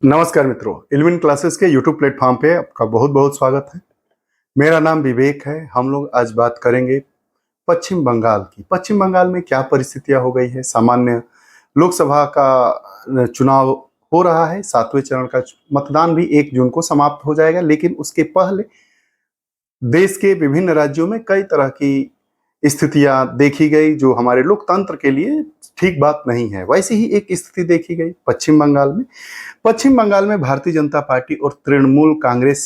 नमस्कार मित्रों, इल्विन क्लासेस के यूट्यूब प्लेटफॉर्म पे आपका बहुत बहुत स्वागत है। मेरा नाम विवेक है। हम लोग आज बात करेंगे पश्चिम बंगाल की। पश्चिम बंगाल में क्या परिस्थितियां हो गई है। सामान्य लोकसभा का चुनाव हो रहा है। 7वें चरण का मतदान भी 1 जून को समाप्त हो जाएगा, लेकिन उसके पहले देश के विभिन्न राज्यों में कई तरह की स्थितियां देखी गई जो हमारे लोकतंत्र के लिए ठीक बात नहीं है। वैसी ही एक स्थिति देखी गई पश्चिम बंगाल में। पश्चिम बंगाल में भारतीय जनता पार्टी और तृणमूल कांग्रेस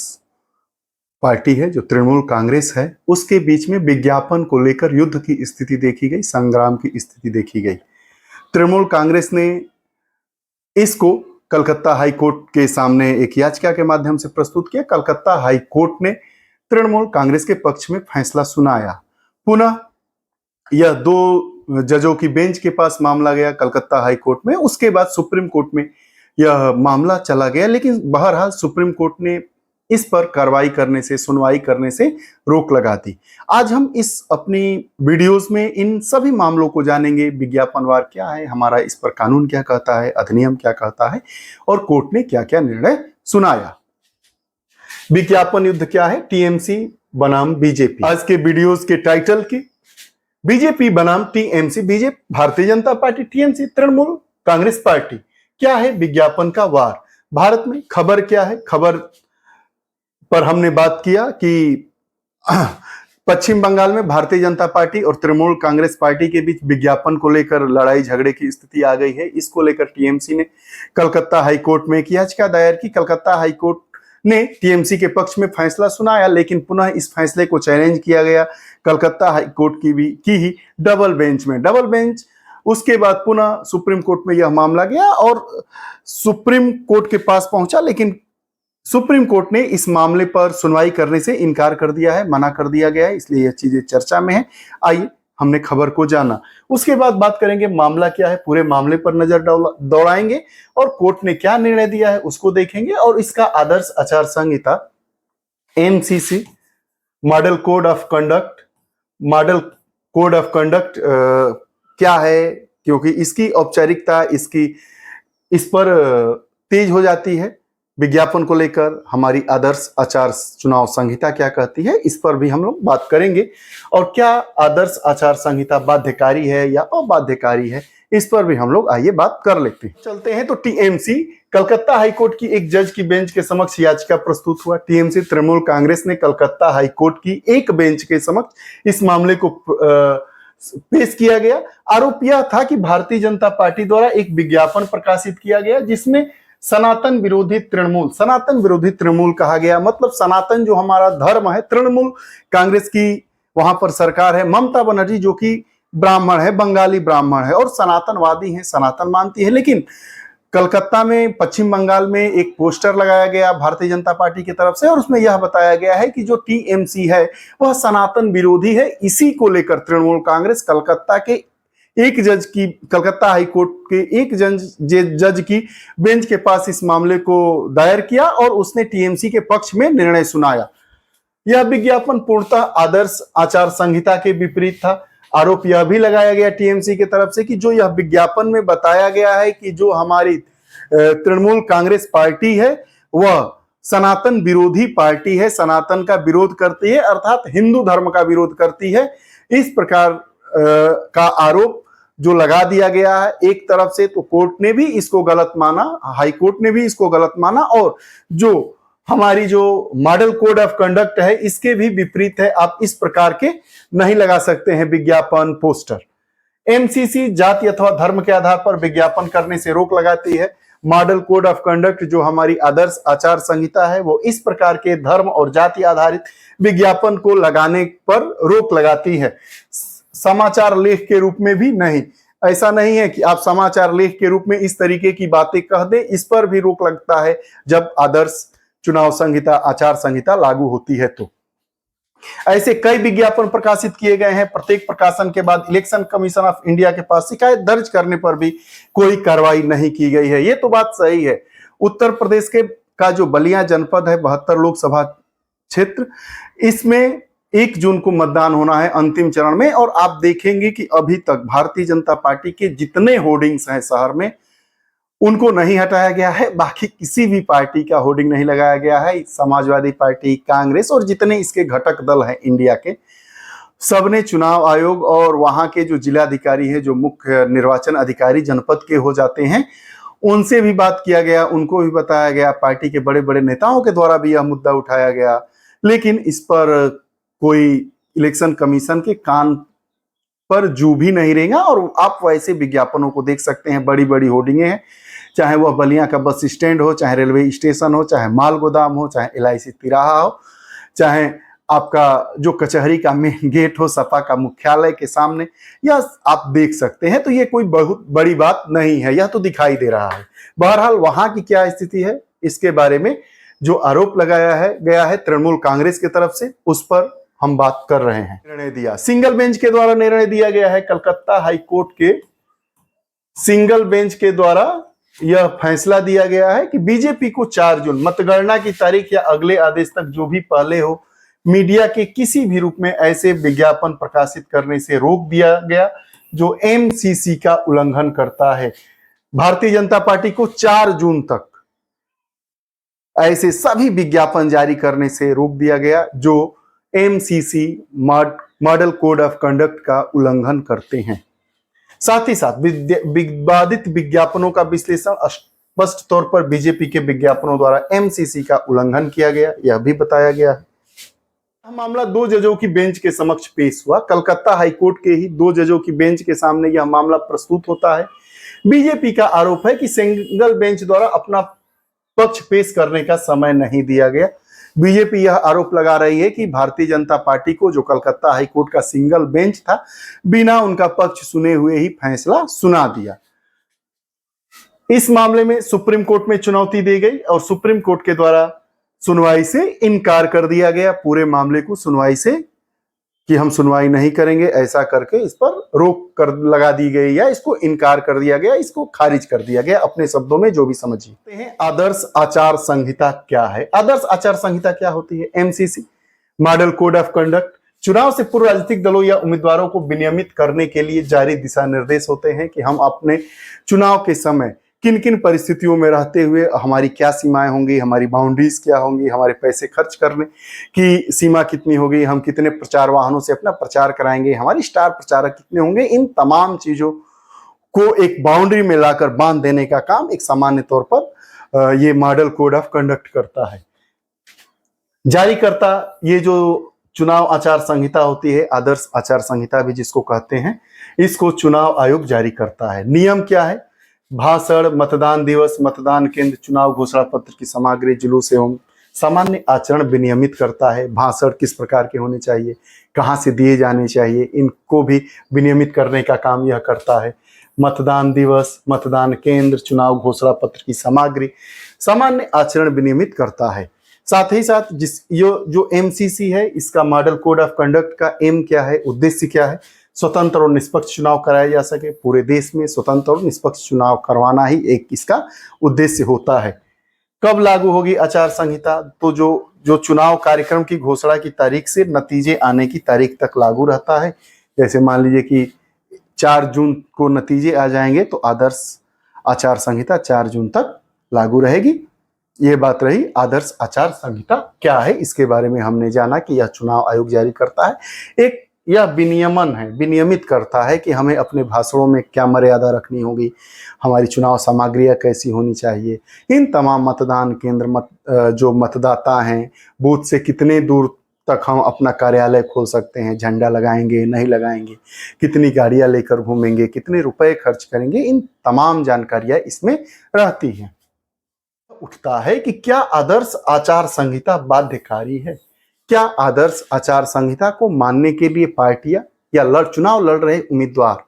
पार्टी है, जो तृणमूल कांग्रेस है, उसके बीच में विज्ञापन को लेकर युद्ध की स्थिति देखी गई, संग्राम की स्थिति देखी गई। तृणमूल कांग्रेस ने इसको कलकत्ता हाई कोर्ट के सामने एक याचिका के माध्यम से प्रस्तुत किया। कलकत्ता हाई कोर्ट ने तृणमूल कांग्रेस के पक्ष में फैसला सुनाया। पुनः यह 2 जजों की बेंच के पास मामला गया कलकत्ता हाई कोर्ट में। उसके बाद सुप्रीम कोर्ट में यह मामला चला गया, लेकिन बहरहाल सुप्रीम कोर्ट ने इस पर कार्रवाई करने से, सुनवाई करने से रोक लगा दी। आज हम इस अपनी वीडियोस में इन सभी मामलों को जानेंगे। विज्ञापनवार क्या है, हमारा इस पर कानून क्या कहता है, अधिनियम क्या कहता है और कोर्ट ने क्या क्या निर्णय सुनाया। विज्ञापन युद्ध क्या है, टीएमसी बनाम बीजेपी। आज के वीडियोस के टाइटल की बीजेपी बनाम TMC, BJP Bharatiya Janata party, TMC Trinamool Congress party. क्या है विज्ञापन का वार भारत में? खबर क्या है? खबर पर हमने बात किया कि पश्चिम बंगाल में भारतीय जनता पार्टी और तृणमूल कांग्रेस पार्टी के बीच विज्ञापन को लेकर लड़ाई झगड़े की स्थिति आ गई है। इसको लेकर टीएमसी ने कलकत्ता हाई कोर्ट में एक याचिका दायर की। कलकत्ता हाई कोर्ट ने टीएमसी के पक्ष में फैसला सुनाया, लेकिन पुनः इस फैसले को चैलेंज किया गया कलकत्ता हाई कोर्ट की ही डबल बेंच में। डबल बेंच उसके बाद पुनः सुप्रीम कोर्ट में यह मामला गया और सुप्रीम कोर्ट के पास पहुंचा, लेकिन सुप्रीम कोर्ट ने इस मामले पर सुनवाई करने से इनकार कर दिया है, मना कर दिया गया है, इसलिए यह चीजें चर्चा में है। आइए हमने खबर को जाना, उसके बाद बात करेंगे मामला क्या है, पूरे मामले पर नजर दौड़ाएंगे और कोर्ट ने क्या निर्णय दिया है उसको देखेंगे और इसका आदर्श आचार संहिता MCC model code of conduct क्या है, क्योंकि इसकी औपचारिकता इस पर तेज हो जाती है। विज्ञापन को लेकर हमारी आदर्श आचार चुनाव संहिता क्या कहती है, इस पर भी हम लोग बात करेंगे। और क्या आदर्श आचार संहिता बाध्यकारी है या अबाध्यकारी है, इस पर भी हम लोग आइए बात कर लेते हैं। चलते हैं तो टीएमसी कलकत्ता हाई कोर्ट की एक जज की बेंच के समक्ष याचिका प्रस्तुत हुआ। टीएमसी तृणमूल कांग्रेस ने कलकत्ता हाई कोर्ट की एक बेंच के समक्ष इस मामले को पेश किया गया। आरोप यह था कि भारतीय जनता पार्टी द्वारा एक विज्ञापन प्रकाशित किया गया जिसमें सनातन विरोधी तृणमूल कहा गया। मतलब सनातन जो हमारा धर्म है, तृणमूल कांग्रेस की वहां पर सरकार है, ममता बनर्जी जो कि ब्राह्मण है, बंगाली ब्राह्मण है और सनातनवादी है, सनातन मानती है। लेकिन कलकत्ता में, पश्चिम बंगाल में एक पोस्टर लगाया गया भारतीय जनता पार्टी की तरफ से और उसमें यह बताया गया है कि जो टीएमसी है वह सनातन विरोधी है। इसी को लेकर तृणमूल कांग्रेस कलकत्ता हाई कोर्ट के एक जज की बेंच के पास इस मामले को दायर किया और उसने टीएमसी के पक्ष में निर्णय सुनाया। यह विज्ञापन पूर्णतः आदर्श आचार संहिता के विपरीत था। आरोप यह भी लगाया गया टीएमसी की तरफ से कि जो यह विज्ञापन में बताया गया है कि जो हमारी तृणमूल कांग्रेस पार्टी है वह सनातन विरोधी पार्टी है, सनातन का विरोध करती है, अर्थात हिंदू धर्म का विरोध करती है। इस प्रकार का आरोप जो लगा दिया गया है एक तरफ से, तो कोर्ट ने भी इसको गलत माना, हाई कोर्ट ने भी इसको गलत माना और जो हमारी जो मॉडल कोड ऑफ कंडक्ट है इसके भी विपरीत है। आप इस प्रकार के नहीं लगा सकते हैं विज्ञापन पोस्टर। एमसीसी जाति अथवा धर्म के आधार पर विज्ञापन करने से रोक लगाती है। मॉडल कोड ऑफ कंडक्ट जो हमारी आदर्श आचार संहिता है वो इस प्रकार के धर्म और जाति आधारित विज्ञापन को लगाने पर रोक लगाती है, समाचार लेख के रूप में भी नहीं। ऐसा नहीं है कि आप समाचार लेख के रूप में इस तरीके की बातें कह दें, इस पर भी रोक लगता है जब आदर्श चुनाव संहिता, आचार संहिता लागू होती है। तो ऐसे कई विज्ञापन प्रकाशित किए गए हैं। प्रत्येक प्रकाशन के बाद इलेक्शन कमीशन ऑफ इंडिया के पास शिकायत दर्ज करने पर भी कोई कार्रवाई नहीं की गई है। ये तो बात सही है। उत्तर प्रदेश का जो बलिया जनपद है, 72 लोकसभा क्षेत्र, इसमें 1 जून को मतदान होना है अंतिम चरण में। और आप देखेंगे कि अभी तक भारतीय जनता पार्टी के जितने होर्डिंग्स हैं शहर में, उनको नहीं हटाया गया है। बाकी किसी भी पार्टी का होर्डिंग नहीं लगाया गया है। समाजवादी पार्टी, कांग्रेस और जितने इसके घटक दल हैं इंडिया के, सबने चुनाव आयोग और वहां के जो जिलाधिकारी है, जो मुख्य निर्वाचन अधिकारी जनपद के हो जाते हैं, उनसे भी बात किया गया, उनको भी बताया गया, पार्टी के बड़े बड़े नेताओं के द्वारा भी यह मुद्दा उठाया गया, लेकिन इस पर कोई इलेक्शन कमीशन के कान पर जू भी नहीं रहेगा। और आप वैसे विज्ञापनों को देख सकते हैं, बड़ी बड़ी होर्डिंगें हैं, चाहे वह बलिया का बस स्टैंड हो, चाहे रेलवे स्टेशन हो, चाहे माल गोदाम हो, चाहे LIC तिराहा हो, चाहे आपका जो कचहरी का मेन गेट हो, सपा का मुख्यालय के सामने, यह आप देख सकते हैं। तो ये कोई बहुत बड़ी बात नहीं है, यह तो दिखाई दे रहा है। बहरहाल वहां की क्या स्थिति है, इसके बारे में जो आरोप लगाया है गया है तृणमूल कांग्रेस की तरफ से, उस पर हम बात कर रहे हैं। निर्णय दिया, सिंगल बेंच के द्वारा निर्णय दिया गया है। कलकत्ता हाई कोर्ट के सिंगल बेंच के द्वारा यह फैसला दिया गया है कि बीजेपी को 4 जून मतगणना की तारीख या अगले आदेश तक, जो भी पहले हो, मीडिया के किसी भी रूप में ऐसे विज्ञापन प्रकाशित करने से रोक दिया गया जो MCC का उल्लंघन करता है। भारतीय जनता पार्टी को 4 जून तक ऐसे सभी विज्ञापन जारी करने से रोक दिया गया जो MCC model code of conduct का उल्लंघन करते हैं। साथ ही साथ विवादित विज्ञापनों का विश्लेषण स्पष्ट तौर पर बीजेपी के विज्ञापनों द्वारा MCC का उल्लंघन किया गया, यह भी बताया गया है। मामला 2 जजों की बेंच के समक्ष पेश हुआ। कलकत्ता हाईकोर्ट के ही 2 जजों की बेंच के सामने यह मामला प्रस्तुत होता है। बीजेपी का आरोप है कि सिंगल बेंच द्वारा अपना पक्ष पेश करने का समय नहीं दिया गया। बीजेपी यह आरोप लगा रही है कि भारतीय जनता पार्टी को, जो कलकत्ता हाईकोर्ट का सिंगल बेंच था, बिना उनका पक्ष सुने हुए ही फैसला सुना दिया। इस मामले में सुप्रीम कोर्ट में चुनौती दी गई और सुप्रीम कोर्ट के द्वारा सुनवाई से इनकार कर दिया गया। पूरे मामले को सुनवाई से कि हम सुनवाई नहीं करेंगे, ऐसा करके इस पर रोक कर लगा दी गई या इसको इनकार कर दिया गया, इसको खारिज कर दिया गया। अपने शब्दों में जो भी समझिए। आदर्श आचार संहिता क्या है? आदर्श आचार संहिता क्या होती है? MCC model code of conduct चुनाव से पूर्व राजनीतिक दलों या उम्मीदवारों को विनियमित करने के लिए जारी दिशा निर्देश होते हैं कि हम अपने चुनाव के समय किन किन परिस्थितियों में रहते हुए हमारी क्या सीमाएं होंगी, हमारी बाउंड्रीज क्या होंगी, हमारे पैसे खर्च करने की सीमा कितनी होगी, हम कितने प्रचार वाहनों से अपना प्रचार कराएंगे, हमारी स्टार प्रचारक कितने होंगे, इन तमाम चीजों को एक बाउंड्री में लाकर बांध देने का काम एक सामान्य तौर पर ये मॉडल कोड ऑफ कंडक्ट करता है। जारीकर्ता ये जो चुनाव आचार संहिता होती है, आदर्श आचार संहिता भी जिसको कहते हैं, इसको चुनाव आयोग जारी करता है। नियम क्या है? भाषण, मतदान दिवस, मतदान केंद्र, चुनाव घोषणा पत्र की सामग्री, जुलूस एवं सामान्य आचरण विनियमित करता है। भाषण किस प्रकार के होने चाहिए, कहाँ से दिए जाने चाहिए, इनको भी विनियमित करने का काम यह करता है। मतदान दिवस, मतदान केंद्र, चुनाव घोषणा पत्र की सामग्री, सामान्य आचरण विनियमित करता है। साथ ही साथ जो MCC है, इसका मॉडल कोड ऑफ कंडक्ट का एम क्या है, उद्देश्य क्या है? स्वतंत्र और निष्पक्ष चुनाव कराया जा सके। पूरे देश में स्वतंत्र और निष्पक्ष चुनाव करवाना ही एक इसका उद्देश्य होता है। कब लागू होगी आचार संहिता? तो जो चुनाव कार्यक्रम की घोषणा की तारीख से नतीजे आने की तारीख तक लागू रहता है। जैसे मान लीजिए कि 4 जून को नतीजे आ जाएंगे तो आदर्श आचार संहिता 4 जून तक लागू रहेगी। ये बात रही आदर्श आचार संहिता क्या है, इसके बारे में हमने जाना कि यह चुनाव आयोग जारी करता है। एक यह विनियमन है, विनियमित करता है कि हमें अपने भाषणों में क्या मर्यादा रखनी होगी, हमारी चुनाव सामग्रियाँ कैसी होनी चाहिए, इन तमाम मतदान केंद्र जो मतदाता हैं, बूथ से कितने दूर तक हम अपना कार्यालय खोल सकते हैं, झंडा लगाएंगे नहीं लगाएंगे, कितनी गाड़ियाँ लेकर घूमेंगे, कितने रुपए खर्च करेंगे, इन तमाम जानकारियाँ इसमें रहती हैं। उठता है कि क्या आदर्श आचार संहिता बाध्यकारी है? क्या आदर्श आचार संहिता को मानने के लिए पार्टियां या चुनाव लड़ रहे उम्मीदवार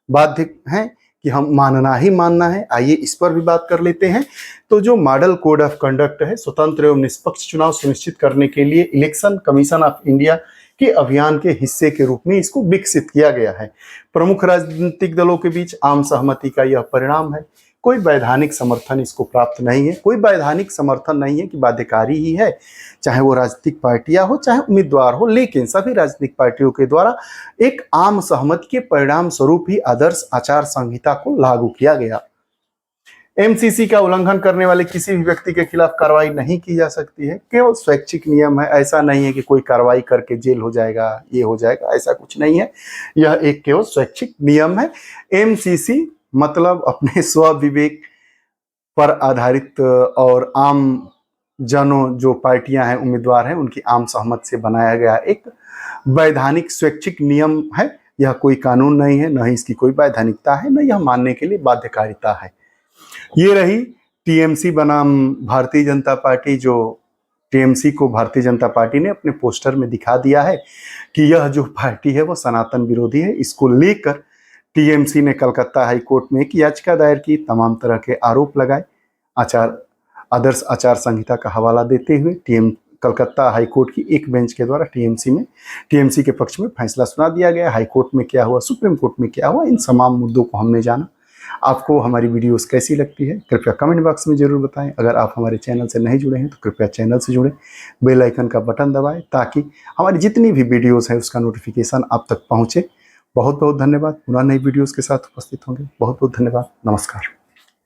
बाध्य हैं कि हम मानना ही मानना है? आइए इस पर भी बात कर लेते हैं। तो जो मॉडल कोड ऑफ कंडक्ट है, स्वतंत्र एवं निष्पक्ष चुनाव सुनिश्चित करने के लिए इलेक्शन कमीशन ऑफ इंडिया के अभियान के हिस्से के रूप में इसको विकसित किया गया है। प्रमुख राजनीतिक दलों के बीच आम सहमति का यह परिणाम है। कोई वैधानिक समर्थन इसको प्राप्त नहीं है, कोई वैधानिक समर्थन नहीं है कि बाध्यकारी ही है, चाहे वो राजनीतिक पार्टियां हो चाहे उम्मीदवार हो, लेकिन सभी राजनीतिक पार्टियों के द्वारा एक आम सहमति के परिणाम स्वरूप ही आदर्श आचार संहिता को लागू किया गया। एमसीसी का उल्लंघन करने वाले किसी भी व्यक्ति के खिलाफ कार्रवाई नहीं की जा सकती है। केवल स्वैच्छिक नियम है, ऐसा नहीं है कि कोई कार्रवाई करके जेल हो जाएगा, ये हो जाएगा, ऐसा कुछ नहीं है। यह एक केवल स्वैच्छिक नियम है। एमसीसी मतलब अपने स्व विवेक पर आधारित और आम जनों जो पार्टियां हैं, उम्मीदवार हैं, उनकी आम सहमति से बनाया गया एक वैधानिक स्वैच्छिक नियम है। यह कोई कानून नहीं है, न ही इसकी कोई वैधानिकता है, न यह मानने के लिए बाध्यकारिता है। ये रही टीएमसी बनाम भारतीय जनता पार्टी। जो टीएमसी को भारतीय जनता पार्टी ने अपने पोस्टर में दिखा दिया है कि यह जो पार्टी है वो सनातन विरोधी है। इसको लेकर टीएमसी ने कलकत्ता हाई कोर्ट में एक याचिका दायर की, तमाम तरह के आरोप लगाए। आदर्श आचार संहिता का हवाला देते हुए कलकत्ता हाई कोर्ट की एक बेंच के द्वारा टीएमसी के पक्ष में फैसला सुना दिया गया। हाई कोर्ट में क्या हुआ, सुप्रीम कोर्ट में क्या हुआ, इन तमाम मुद्दों को हमने जाना। आपको हमारी वीडियोस कैसी लगती है कृपया कमेंट बॉक्स में जरूर बताएं। अगर आप हमारे चैनल से नहीं जुड़े हैं तो कृपया चैनल से जुड़ें, बेल आइकन का बटन दबाएं ताकि हमारी जितनी भी वीडियोस है उसका नोटिफिकेशन आप तक पहुंचे। बहुत बहुत धन्यवाद। पुनः नई वीडियोस के साथ उपस्थित होंगे। बहुत बहुत धन्यवाद। नमस्कार।